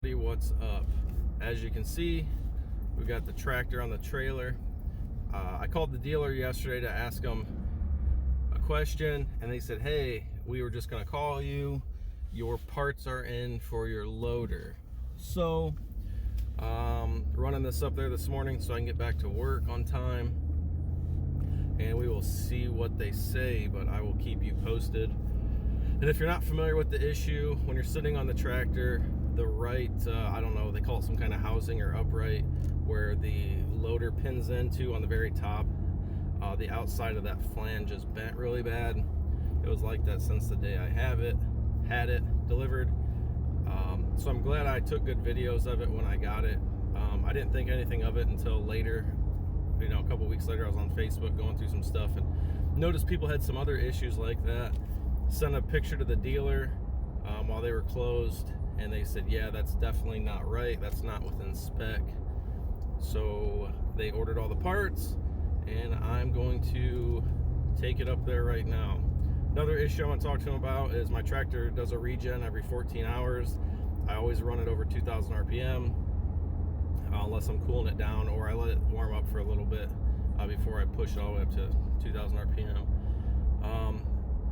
What's up? As you can see, we got the tractor on the trailer. I called the dealer yesterday to ask them a question, and they said, hey, we were just going to call you. Your parts are in for your loader. So running this up there this morning so I can get back to work on time, and we will see what they say, but I will keep you posted. And if you're not familiar with the issue, when you're sitting on the tractor, the right, I don't know, they call it some kind of housing or upright, where the loader pins into on the very top, the outside of that flange is bent really bad. It was like that since the day I had it delivered. So I'm glad I took good videos of it when I got it. I didn't think anything of it until later. A couple weeks later, I was on Facebook going through some stuff and noticed people had some other issues like that. Sent a picture to the dealer while they were closed, and they said, yeah, that's definitely not right. That's not within spec. So they ordered all the parts, and I'm going to take it up there right now. Another issue I want to talk to them about is my tractor does a regen every 14 hours. I always run it over 2,000 RPM unless I'm cooling it down, or I let it warm up for a little bit before I push it all the way up to 2,000 RPM.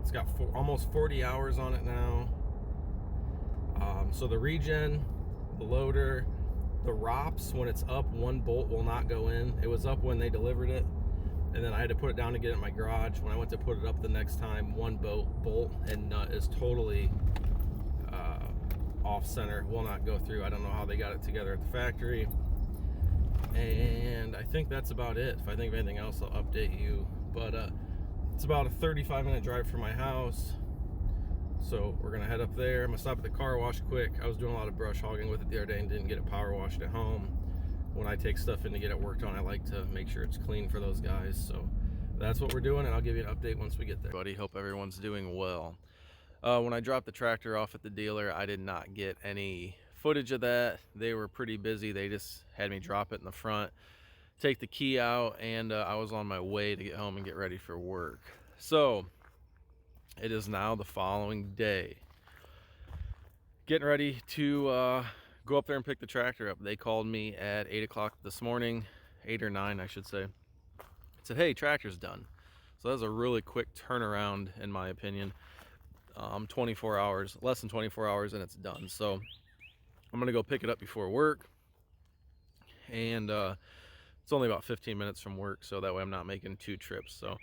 It's got almost 40 hours on it now. So the regen, the loader, the ROPS, when it's up, one bolt will not go in. It was up when they delivered it, and then I had to put it down to get it in my garage. When I went to put it up the next time, one bolt and nut is totally off center, will not go through. I don't know how they got it together at the factory. And I think that's about it. If I think of anything else, I'll update you. But it's about a 35-minute drive from my house. So we're gonna head up there. I'm gonna stop at the car wash quick. I was doing a lot of brush hogging with it the other day and didn't get it power washed at home. When I take stuff in to get it worked on, I like to make sure it's clean for those guys. So that's what we're doing, and I'll give you an update once we get there. Buddy, hope everyone's doing well. When I dropped the tractor off at the dealer, I did not get any footage of that. They were pretty busy. They just had me drop it in the front, take the key out, and I was on my way to get home and get ready for work. So it is now the following day, getting ready to go up there and pick the tractor up. They called me at 8 o'clock this morning, 8 or 9 I should say. Said, hey, tractor's done. So that was a really quick turnaround in my opinion. 24 hours, less than 24 hours, and it's done. So I'm gonna go pick it up before work, and it's only about 15 minutes from work, so that way I'm not making 2 trips. So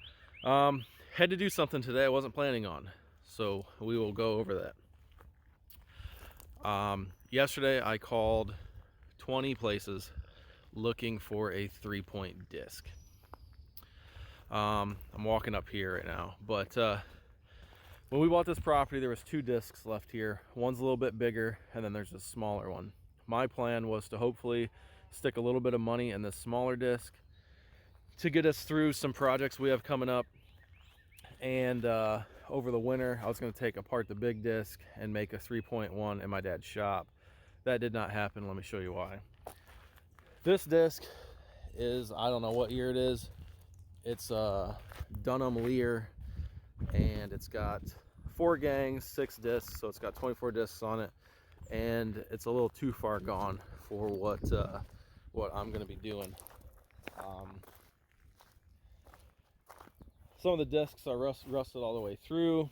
had to do something today I wasn't planning on, so we will go over that. Yesterday I called 20 places looking for a 3-point disc. I'm walking up here right now, but when we bought this property, there was 2 discs left here. One's a little bit bigger, and then there's a smaller one. My plan was to hopefully stick a little bit of money in this smaller disc to get us through some projects we have coming up. And over the winter, I was going to take apart the big disc and make a 3.1 in my dad's shop. That did not happen. Let me show you why. This disc is, I don't know what year it is. It's Dunham Lear, and it's got 4 gangs, 6 discs, so it's got 24 discs on it, and it's a little too far gone for what I'm going to be doing. Some of the discs are rusted all the way through.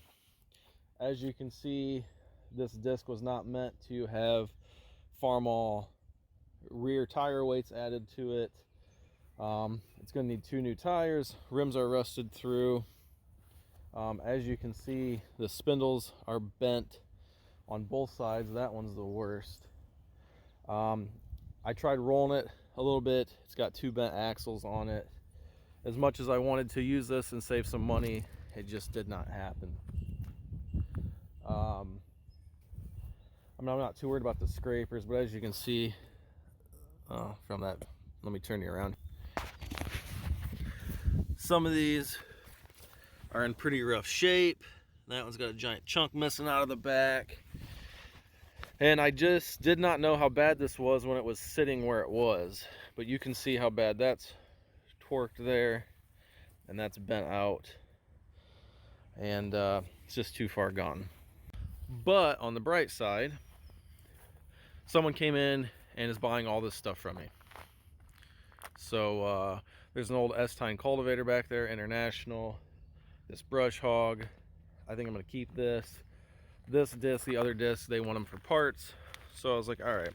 As you can see, this disc was not meant to have Farmall rear tire weights added to it. It's going to need 2 new tires. Rims are rusted through. As you can see, the spindles are bent on both sides. That one's the worst. I tried rolling it a little bit. It's got 2 bent axles on it. As much as I wanted to use this and save some money, it just did not happen. I mean, I'm not too worried about the scrapers, but as you can see from that, let me turn you around. Some of these are in pretty rough shape. That one's got a giant chunk missing out of the back. And I just did not know how bad this was when it was sitting where it was. But you can see how bad that's torqued there, and that's bent out. And it's just too far gone. But on the bright side, someone came in and is buying all this stuff from me. So there's an old S-Tine cultivator back there, International, this brush hog. I think I'm gonna keep this disc, the other disc, they want them for parts. So I was like, all right,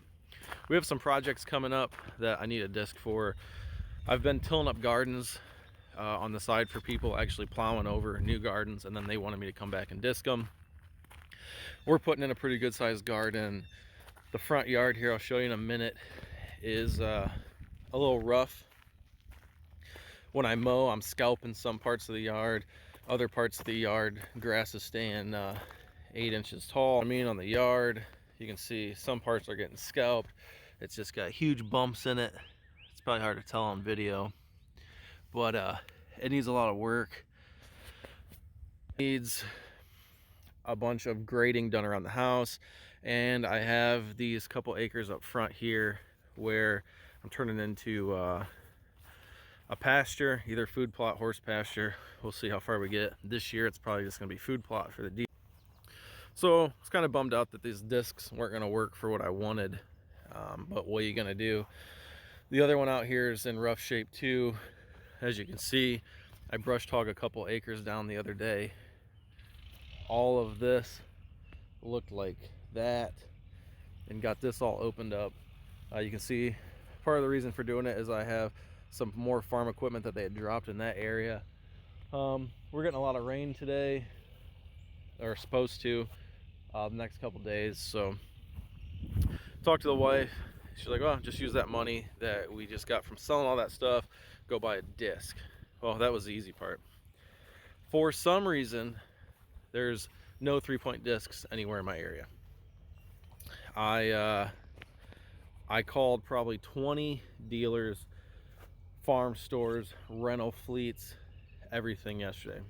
we have some projects coming up that I need a disc for. I've been tilling up gardens on the side for people, actually plowing over new gardens, and then they wanted me to come back and disc them. We're putting in a pretty good sized garden. The front yard here, I'll show you in a minute, is a little rough. When I mow, I'm scalping some parts of the yard. Other parts of the yard, grass is staying 8 inches tall. I mean, on the yard, you can see some parts are getting scalped. It's just got huge bumps in it. It's probably hard to tell on video, but it needs a lot of work. It needs a bunch of grading done around the house, and I have these couple acres up front here where I'm turning into a pasture, either food plot, horse pasture. We'll see how far we get. This year it's probably just gonna be food plot for the deer. So I was kind of bummed out that these discs weren't gonna work for what I wanted, but what are you gonna do? The other one out here is in rough shape too. As you can see, I brushed hog a couple acres down the other day. All of this looked like that, and got this all opened up. You can see part of the reason for doing it is I have some more farm equipment that they had dropped in that area. We're getting a lot of rain today, or supposed to, the next couple days. So talked to the wife. She's like, well, just use that money that we just got from selling all that stuff, go buy a disc. Well, that was the easy part. For some reason, there's no 3-point discs anywhere in my area. I called probably 20 dealers, farm stores, rental fleets, everything yesterday.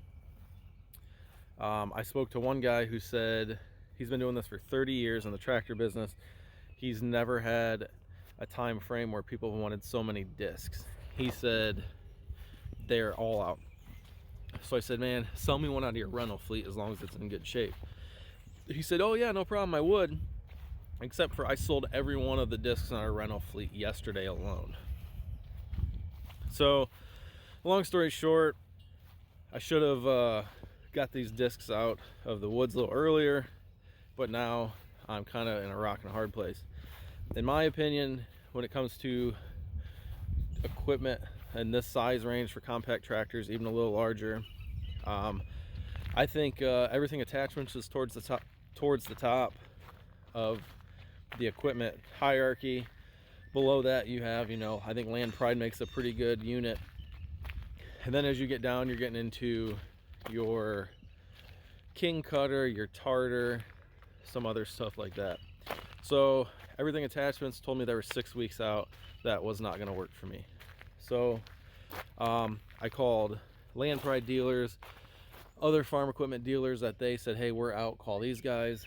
I spoke to one guy who said he's been doing this for 30 years in the tractor business. He's never had a time frame where people wanted so many discs. He said they're all out. So I said, man, sell me one out of your rental fleet as long as it's in good shape. He said, oh yeah, no problem, I would. Except for I sold every one of the discs in our rental fleet yesterday alone. So long story short, I should have got these discs out of the woods a little earlier, but now I'm kind of in a rock and a hard place. In my opinion, when it comes to equipment in this size range for compact tractors, even a little larger, I think everything attachments is towards the top of the equipment hierarchy. Below that you have, I think Land Pride makes a pretty good unit, and then as you get down, you're getting into your King Cutter, your Tartar, some other stuff like that. So everything attachments told me they were 6 weeks out. That was not going to work for me. So I called Land Pride dealers, other farm equipment dealers that they said, hey, we're out, call these guys.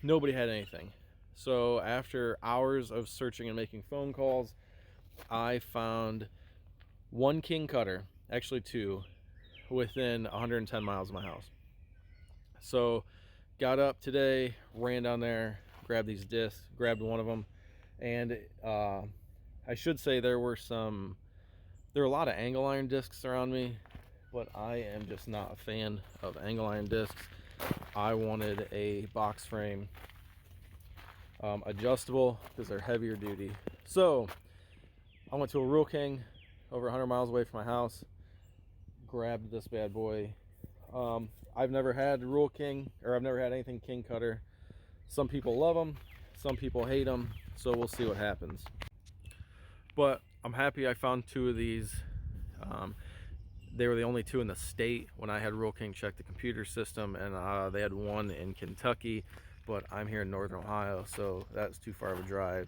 Nobody had anything. So after hours of searching and making phone calls, I found one King Cutter, actually two, within 110 miles of my house. So got up today, ran down there, grabbed these discs, grabbed one of them, and I should say there were a lot of angle iron discs around me, but I am just not a fan of angle iron discs. I wanted a box frame, adjustable, because they're heavier duty. So I went to a Rural King over 100 miles away from my house, grabbed this bad boy. I've never had Rural King, or I've never had anything King Cutter. Some people love them, some people hate them, so we'll see what happens. But I'm happy I found two of these. They were the only two in the state when I had Rural King check the computer system, and they had one in Kentucky, but I'm here in Northern Ohio, so that's too far of a drive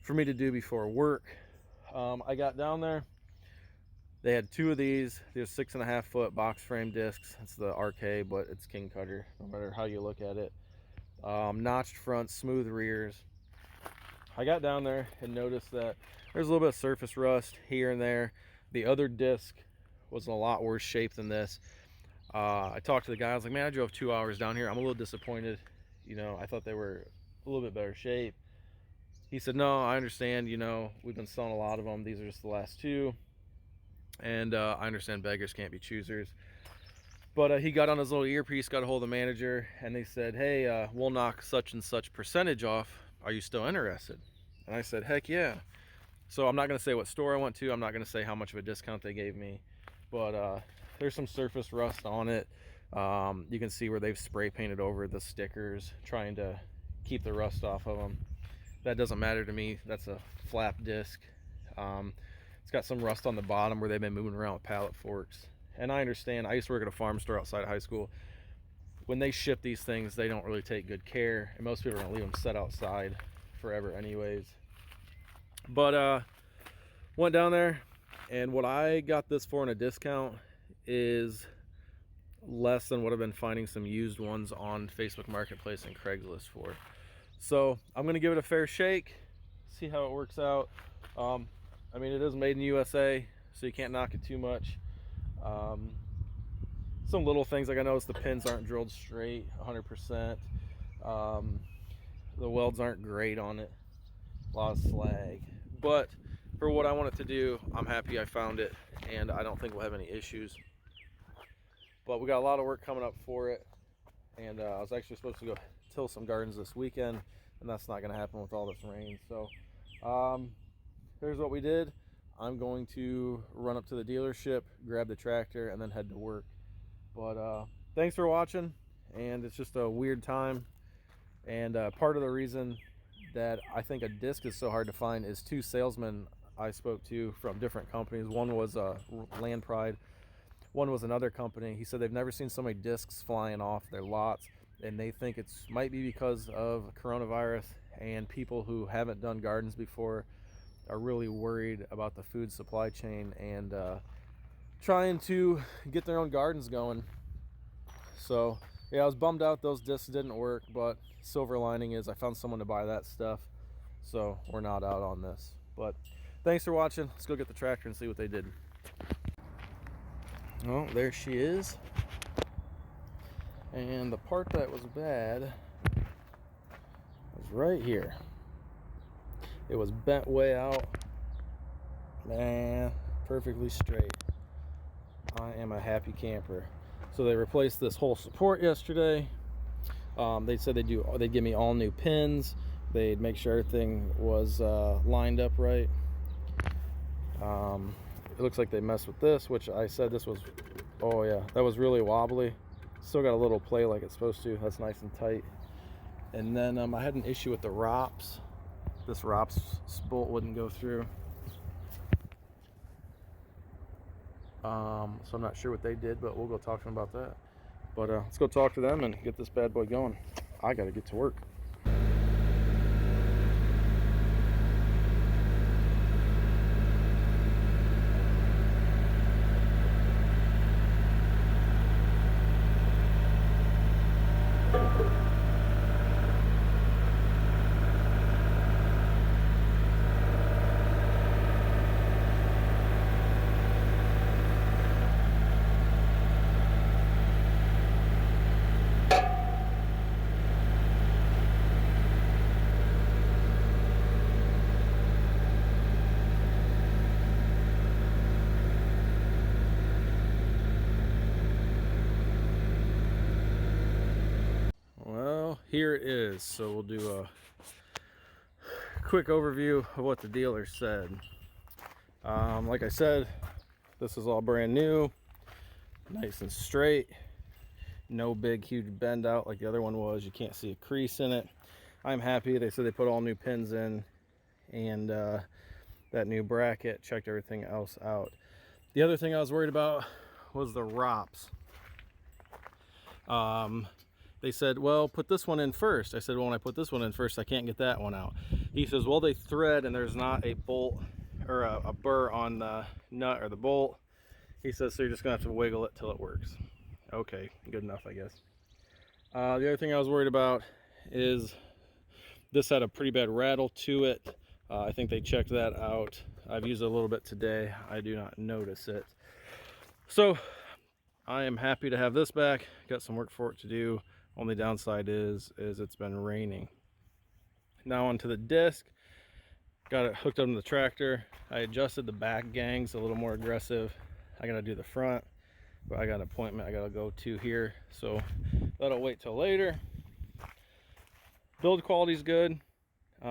for me to do before work. I got down there. They had two of these. There's 6.5 foot box frame discs. It's the RK, but it's King Cutter, no matter how you look at it. Notched front, smooth rears. I got down there and noticed that there's a little bit of surface rust here and there. The other disc was in a lot worse shape than this. I talked to the guy. I was like, man, I drove 2 hours down here. I'm a little disappointed. I thought they were a little bit better shape. he said, no, I understand, you know, we've been selling a lot of them, these are just the last two, and I understand beggars can't be choosers. But he got on his little earpiece, got a hold of the manager, and they said, hey, we'll knock such and such percentage off, are you still interested? And I said, heck yeah. So I'm not going to say what store I went to, I'm not going to say how much of a discount they gave me, but there's some surface rust on it. You can see where they've spray painted over the stickers, trying to keep the rust off of them. That doesn't matter to me, that's a flap disc. It's got some rust on the bottom where they've been moving around with pallet forks. And I understand, I used to work at a farm store outside of high school. When they ship these things, they don't really take good care, and most people are gonna leave them set outside forever anyways. But went down there, and what I got this for in a discount is less than what I've been finding some used ones on Facebook Marketplace and Craigslist for. So I'm gonna give it a fair shake, see how it works out. I mean, it is made in the USA, so you can't knock it too much. Some little things, like I noticed the pins aren't drilled straight 100%. The welds aren't great on it, a lot of slag. But for what I want it to do, I'm happy I found it, and I don't think we'll have any issues. But we got a lot of work coming up for it, and I was actually supposed to go till some gardens this weekend, and that's not going to happen with all this rain. So here's what we did. I'm going to run up to the dealership, grab the tractor, and then head to work. But thanks for watching, and it's just a weird time. And part of the reason that I think a disc is so hard to find is two salesmen I spoke to from different companies. One was Land Pride, one was another company. He said they've never seen so many discs flying off their lots, and they think it's might be because of coronavirus, and people who haven't done gardens before are really worried about the food supply chain and trying to get their own gardens going. So yeah, I was bummed out those discs didn't work, but silver lining is I found someone to buy that stuff, so we're not out on this. But thanks for watching. Let's go get the tractor and see what they did. Oh, there she is. And the part that was bad was right here. It was bent way out. Man, perfectly straight. I am a happy camper. So they replaced this whole support yesterday. They said they'd give me all new pins. They'd make sure everything was lined up right. It looks like they messed with this, which I said this was, oh yeah, that was really wobbly. Still got a little play like it's supposed to. That's nice and tight. And then I had an issue with the ROPS. This ROPS bolt wouldn't go through. So I'm not sure what they did, but we'll go talk to them about that. But let's go talk to them and get this bad boy going. I gotta get to work. Here it is. So we'll do a quick overview of what the dealer said. Like I said, this is all brand new, nice and straight, no big huge bend out like the other one was. You can't see a crease in it. I'm happy. They said they put all new pins in, and that new bracket, checked everything else out. The other thing I was worried about was the ROPS. They said, well, put this one in first. I said, well, when I put this one in first, I can't get that one out. He says, well, they thread and there's not a bolt or a burr on the nut or the bolt. He says, so you're just gonna have to wiggle it till it works. Okay, good enough, I guess. The other thing I was worried about is this had a pretty bad rattle to it. I think they checked that out. I've used it a little bit today. I do not notice it. So I am happy to have this back. Got some work for it to do. Only downside is it's been raining. Now onto the disc. Got it hooked up to the tractor. I adjusted the back gangs a little more aggressive. I gotta do the front, but I got an appointment I gotta go to here, so that'll wait till later. Build quality's good. You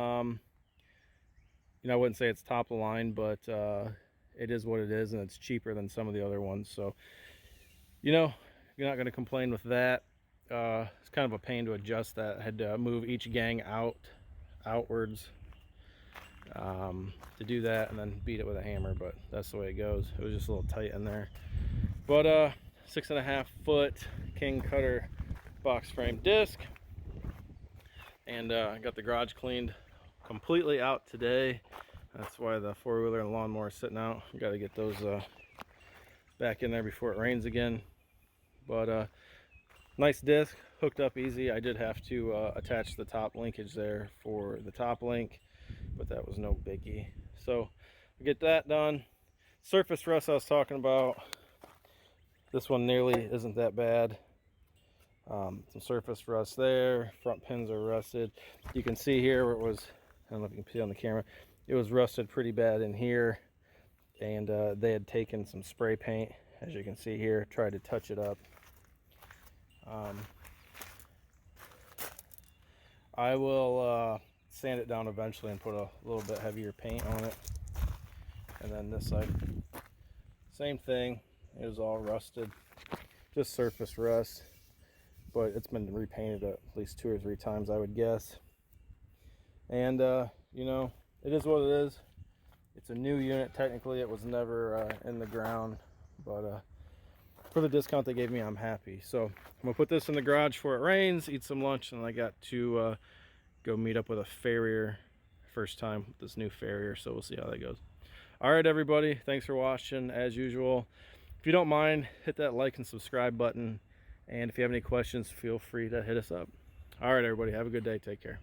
know, I wouldn't say it's top of the line, but it is what it is, and it's cheaper than some of the other ones. So, you know, you're not going to complain with that. It's kind of a pain to adjust that. I had to move each gang outwards to do that, and then beat it with a hammer. But that's the way it goes. It was just a little tight in there. But 6.5 foot King Cutter box frame disc, and I got the garage cleaned completely out today. That's why the four-wheeler and lawnmower is sitting out. Got to get those back in there before it rains again. But nice disc, hooked up easy. I did have to attach the top linkage there for the top link, but that was no biggie. So we get that done. Surface rust I was talking about, this one nearly isn't that bad. Some surface rust there. Front pins are rusted. You can see here where it was, I don't know if you can see on the camera, it was rusted pretty bad in here, and they had taken some spray paint, as you can see here, tried to touch it up. I will sand it down eventually and put a little bit heavier paint on it. And then this side, same thing. It was all rusted, just surface rust, but it's been repainted at least 2 or 3 times, I would guess. And you know, it is what it is. It's a new unit. Technically it was never in the ground, but for the discount they gave me, I'm happy. So I'm gonna put this in the garage before it rains, eat some lunch, and I got to go meet up with a farrier. First time with this new farrier, so we'll see how that goes. All right, everybody, thanks for watching. As usual, if you don't mind, hit that like and subscribe button, and if you have any questions, feel free to hit us up. All right, everybody, have a good day. Take care.